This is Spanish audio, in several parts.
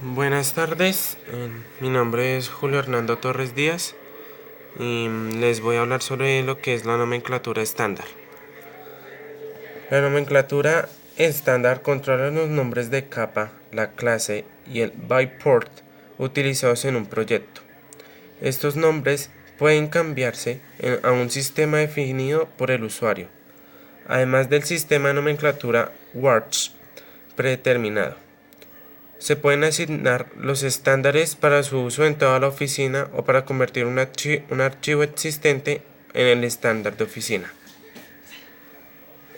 Buenas tardes, mi nombre es Julio Hernando Torres Díaz y les voy a hablar sobre lo que es la nomenclatura estándar. La nomenclatura estándar controla los nombres de capa, la clase y el byteport utilizados en un proyecto. Estos nombres pueden cambiarse a un sistema definido por el usuario, además del sistema de nomenclatura words predeterminado. Se pueden asignar los estándares para su uso en toda la oficina o para convertir un archivo existente en el estándar de oficina.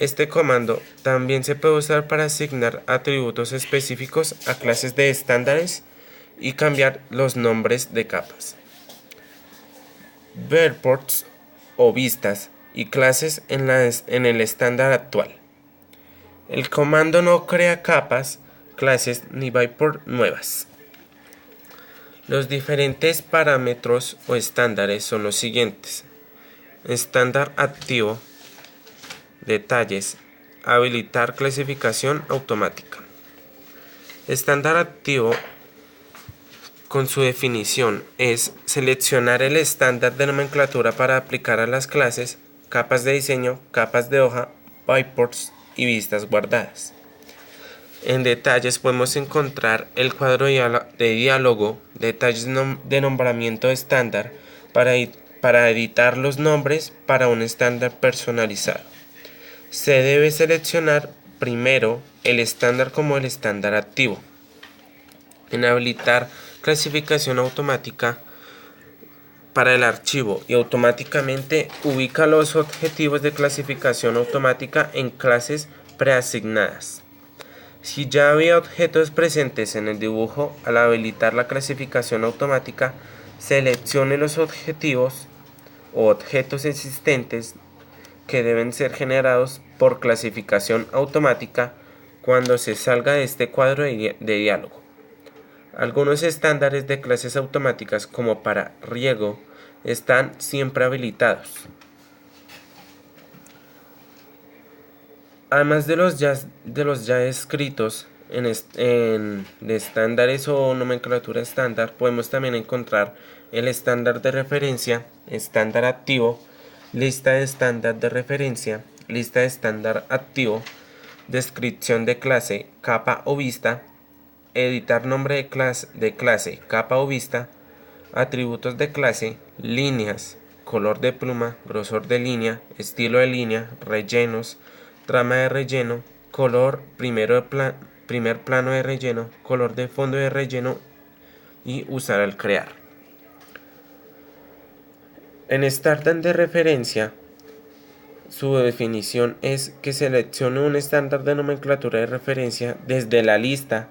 Este comando también se puede usar para asignar atributos específicos a clases de estándares y cambiar los nombres de capas. Viewports o vistas y clases en el estándar actual. El comando no crea capas, clases ni byteport nuevas. Los diferentes parámetros o estándares son los siguientes: estándar activo, detalles, habilitar clasificación automática. Estándar activo, con su definición, es seleccionar el estándar de nomenclatura para aplicar a las clases, capas de diseño, capas de hoja, byteports y vistas guardadas. En detalles podemos encontrar el cuadro de diálogo, detalles de nombramiento estándar para editar los nombres para un estándar personalizado. Se debe seleccionar primero el estándar como el estándar activo. En habilitar clasificación automática para el archivo y automáticamente ubica los objetivos de clasificación automática en clases preasignadas. Si ya había objetos presentes en el dibujo, al habilitar la clasificación automática, seleccione los objetivos o objetos existentes que deben ser generados por clasificación automática cuando se salga de este cuadro de diálogo. Algunos estándares de clases automáticas, como para riego, están siempre habilitados. Además de los ya escritos de estándares o nomenclatura estándar, podemos también encontrar el estándar de referencia, estándar activo, lista de estándar de referencia, lista de estándar activo, descripción de clase, capa o vista, editar nombre de clase, capa o vista, atributos de clase, líneas, color de pluma, grosor de línea, estilo de línea, rellenos, trama de relleno, color primer plano de relleno, color de fondo de relleno y usar al crear. En estándar de referencia, su definición es que seleccione un estándar de nomenclatura de referencia desde la lista,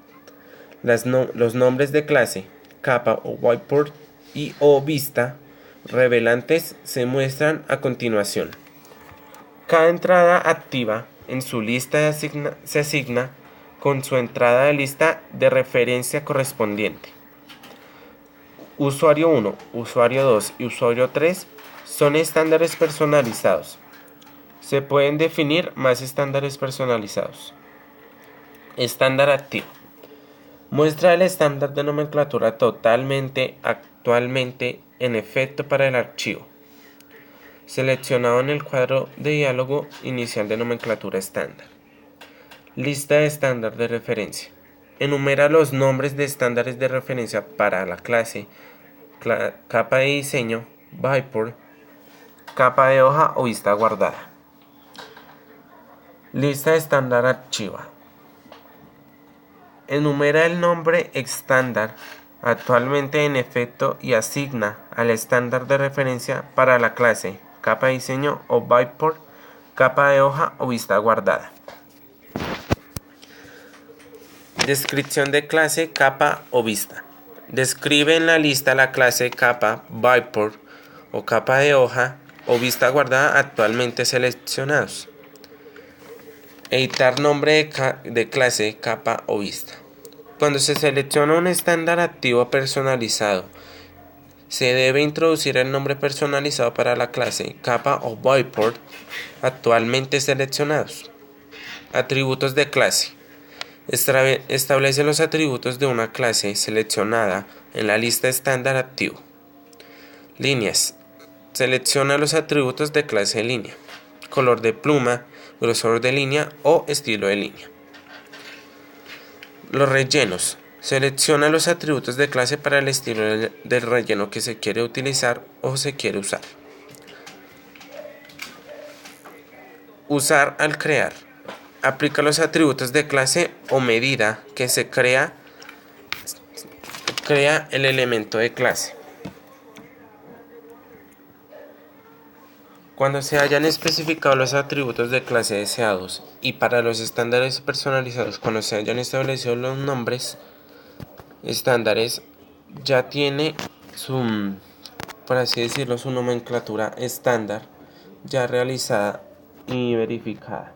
los nombres de clase, capa o byteport y o vista revelantes se muestran a continuación. Cada entrada activa en su lista se asigna con su entrada de lista de referencia correspondiente. Usuario 1, usuario 2 y usuario 3 son estándares personalizados. Se pueden definir más estándares personalizados. Estándar activo. Muestra el estándar de nomenclatura actualmente en efecto para el archivo, seleccionado en el cuadro de diálogo inicial de nomenclatura estándar. Lista de estándar de referencia. Enumera los nombres de estándares de referencia para la clase, capa de diseño, byteport, capa de hoja o vista guardada. Lista de estándar archiva. Enumera el nombre estándar actualmente en efecto y asigna al estándar de referencia para la clase, capa de diseño o byteport, capa de hoja o vista guardada. Descripción de clase, capa o vista. Describe en la lista la clase, capa, byteport o capa de hoja o vista guardada actualmente seleccionados. Editar nombre de clase, capa o vista. Cuando se selecciona un estándar activo personalizado, se debe introducir el nombre personalizado para la clase, capa o byteport actualmente seleccionados. Atributos de clase. Establece los atributos de una clase seleccionada en la lista estándar activo. Líneas. Selecciona los atributos de clase de línea, color de pluma, grosor de línea o estilo de línea. Los rellenos. Selecciona los atributos de clase para el estilo del relleno que se quiere utilizar o se quiere usar. Usar al crear. Aplica los atributos de clase o medida que se crea el elemento de clase. Cuando se hayan especificado los atributos de clase deseados y para los estándares personalizados, cuando se hayan establecido los nombres estándares, ya tiene su, por así decirlo, su nomenclatura estándar ya realizada y verificada.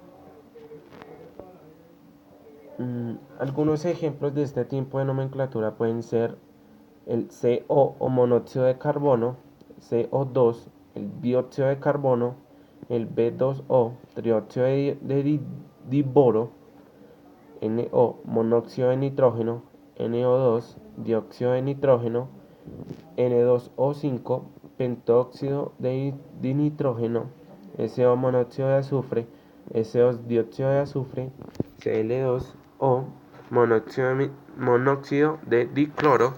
Algunos ejemplos de este tipo de nomenclatura pueden ser el CO o monóxido de carbono, CO2, el dióxido de carbono, el B2O, trióxido de diboro, NO, monóxido de nitrógeno, NO2, dióxido de nitrógeno, N2O5, pentóxido de nitrógeno, SO, monóxido de azufre, SO2, dióxido de azufre, Cl2O, monóxido de dicloro,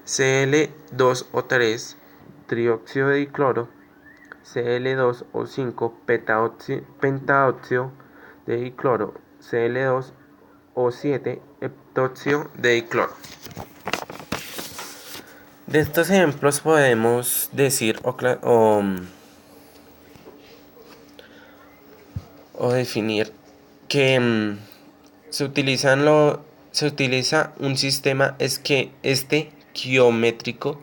Cl2O3, trióxido de dicloro, Cl2O5, pentaóxido de dicloro, Cl2O7, heptóxido de dicloro. De estos ejemplos podemos decir o definir que se utiliza un sistema estequiométrico,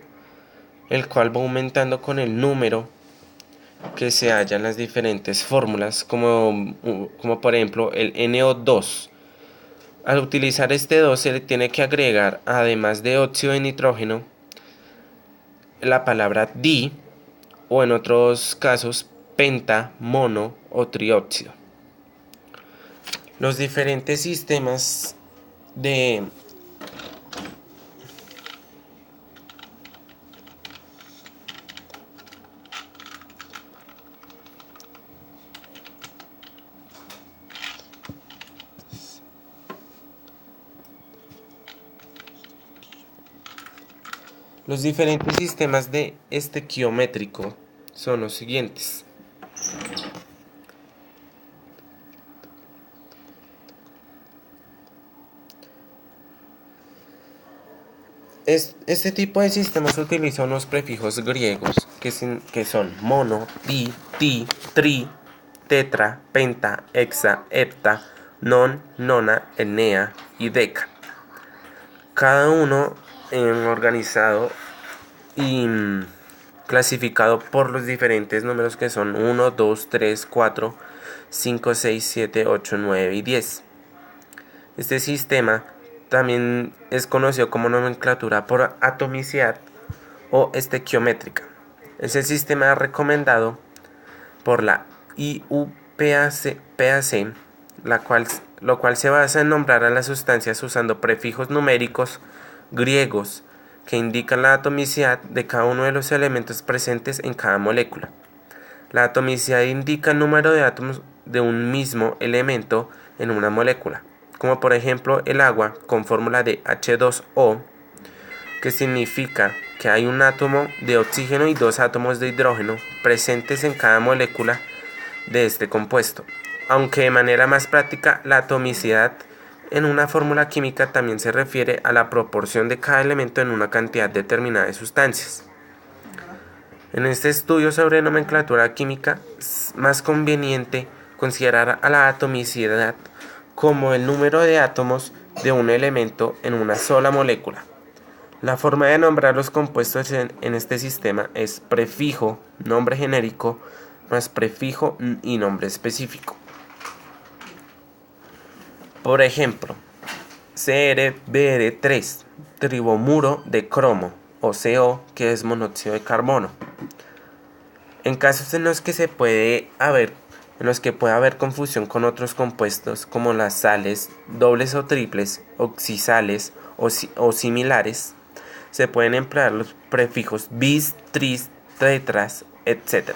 el cual va aumentando con el número que se halla en las diferentes fórmulas, como por ejemplo el NO2. Al utilizar este 2 se le tiene que agregar, además de óxido de nitrógeno, la palabra di, o en otros casos penta, mono o trióxido. Los diferentes sistemas de estequiométrico son los siguientes. Este tipo de sistemas utiliza unos prefijos griegos que son mono, di, ti, tri, tetra, penta, hexa, hepta, non, nona, enea y deca. Cada uno organizado y clasificado por los diferentes números que son 1, 2, 3, 4, 5, 6, 7, 8, 9 y 10. Este sistema también es conocido como nomenclatura por atomicidad o estequiométrica. Es el sistema recomendado por la IUPAC, lo cual se basa en nombrar a las sustancias usando prefijos numéricos griegos que indican la atomicidad de cada uno de los elementos presentes en cada molécula. La atomicidad indica el número de átomos de un mismo elemento en una molécula, como por ejemplo el agua con fórmula de H2O, que significa que hay un átomo de oxígeno y dos átomos de hidrógeno presentes en cada molécula de este compuesto, aunque de manera más práctica la atomicidad en una fórmula química también se refiere a la proporción de cada elemento en una cantidad determinada de sustancias. En este estudio sobre nomenclatura química es más conveniente considerar a la atomicidad como el número de átomos de un elemento en una sola molécula. La forma de nombrar los compuestos en este sistema es prefijo, nombre genérico, más prefijo y nombre específico. Por ejemplo, CrBr3, tribomuro de cromo, o CO, que es monóxido de carbono. En casos en los que se puede haber en los que puede haber confusión con otros compuestos como las sales, dobles o triples, oxisales o similares, se pueden emplear los prefijos bis, tris, tetras, etc.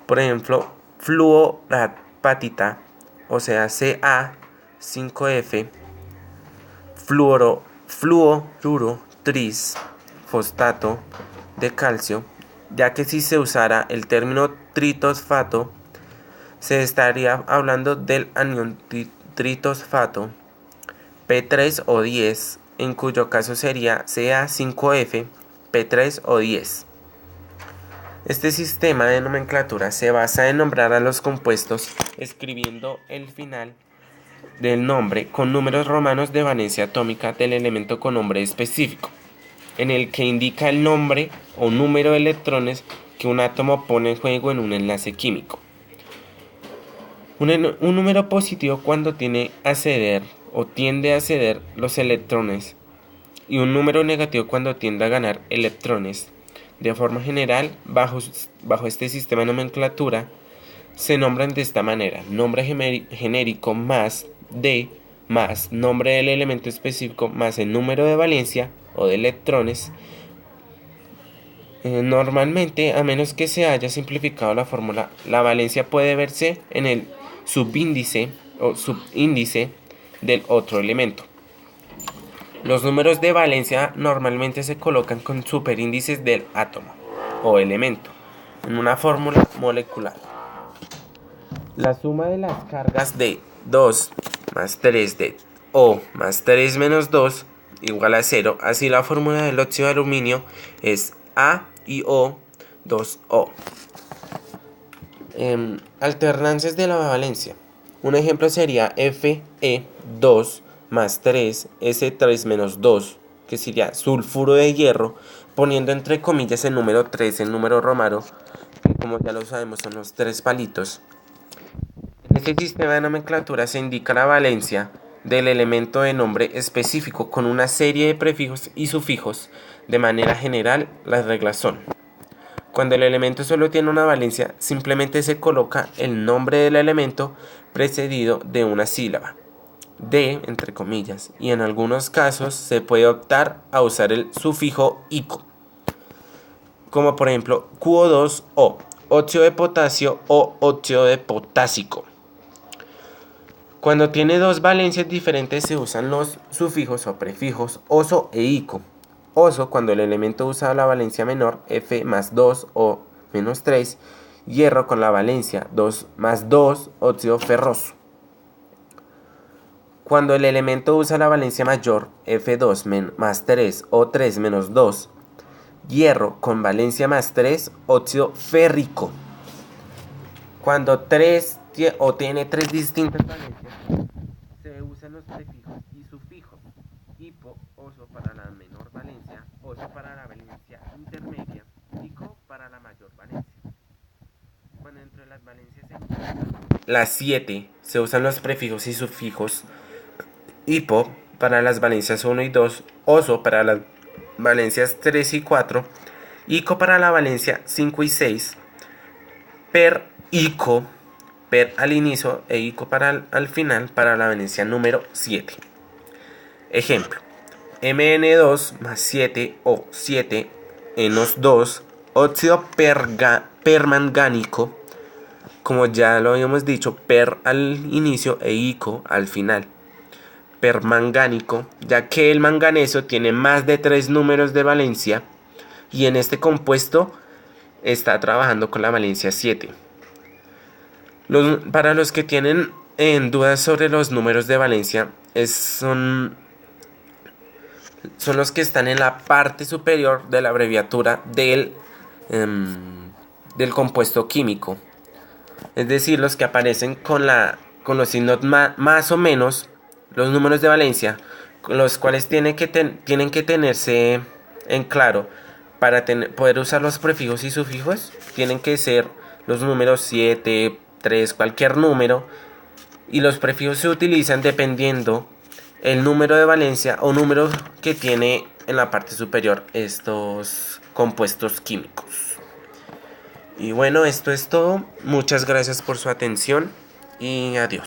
Por ejemplo, fluorapatita, o sea Ca5F, fluoruro tris fosfato de calcio, ya que si se usara el término tritosfato, se estaría hablando del anión tritosfato P3 o 10, en cuyo caso sería Ca5F, P3 o 10. Este sistema de nomenclatura se basa en nombrar a los compuestos escribiendo el final del nombre con números romanos de valencia atómica del elemento con nombre específico, en el que indica el nombre o número de electrones que un átomo pone en juego en un enlace químico. Un número positivo cuando tiene a ceder o tiende a ceder los electrones, y un número negativo cuando tiende a ganar electrones. De forma general, bajo este sistema de nomenclatura, se nombran de esta manera: nombre genérico más D más nombre del elemento específico más el número de valencia o de electrones. Normalmente, a menos que se haya simplificado la fórmula, la valencia puede verse en el subíndice o subíndice del otro elemento. Los números de valencia normalmente se colocan con superíndices del átomo o elemento en una fórmula molecular. La suma de las cargas de 2 más 3 de O más 3 menos 2 igual a 0. Así la fórmula del óxido de aluminio es AiO 2O. Alternancias de la valencia. Un ejemplo sería Fe2 más 3 S3 menos 2, que sería sulfuro de hierro, poniendo entre comillas el número 3, el número romano, que como ya lo sabemos son los 3 palitos. En este sistema de nomenclatura se indica la valencia del elemento de nombre específico con una serie de prefijos y sufijos. De manera general, las reglas son: cuando el elemento solo tiene una valencia, simplemente se coloca el nombre del elemento precedido de una sílaba, de, entre comillas, y en algunos casos se puede optar a usar el sufijo ico, como por ejemplo QO2O, óxido de potasio o óxido de potásico. Cuando tiene dos valencias diferentes se usan los sufijos o prefijos oso e ico. Oso cuando el elemento usa la valencia menor, F más 2 o menos 3, hierro con la valencia 2 más 2, óxido ferroso. Cuando el elemento usa la valencia mayor, F2 más 3 o 3 menos 2, hierro con valencia más 3, óxido férrico. Cuando 3 o tiene 3 distintas valencias, se usan los prefijos y sufijos. Hipo, oso para la menor valencia, oso para la valencia intermedia, ico para la mayor valencia. Cuando entre las valencias se encuentran las 7, se usan los prefijos y sufijos. Hipo para las valencias 1 y 2, oso para las valencias 3 y 4, ico para la valencia 5 y 6, per ico, per al inicio e ico para al final para la valencia número 7. Ejemplo: Mn2 más 7 o 7 enos 2, óxido permangánico, como ya lo habíamos dicho, per al inicio e ico al final. Permangánico, ya que el manganeso tiene más de 3 números de valencia y en este compuesto está trabajando con la valencia 7. Para los que tienen dudas sobre los números de valencia, son los que están en la parte superior de la abreviatura del compuesto químico. Es decir, los que aparecen con los signos más o menos, los números de valencia, los cuales tienen que tenerse en claro. Para poder usar los prefijos y sufijos, tienen que ser los números 7, 3, cualquier número. Y los prefijos se utilizan dependiendo el número de valencia o número que tiene en la parte superior estos compuestos químicos. Y bueno, esto es todo. Muchas gracias por su atención y adiós.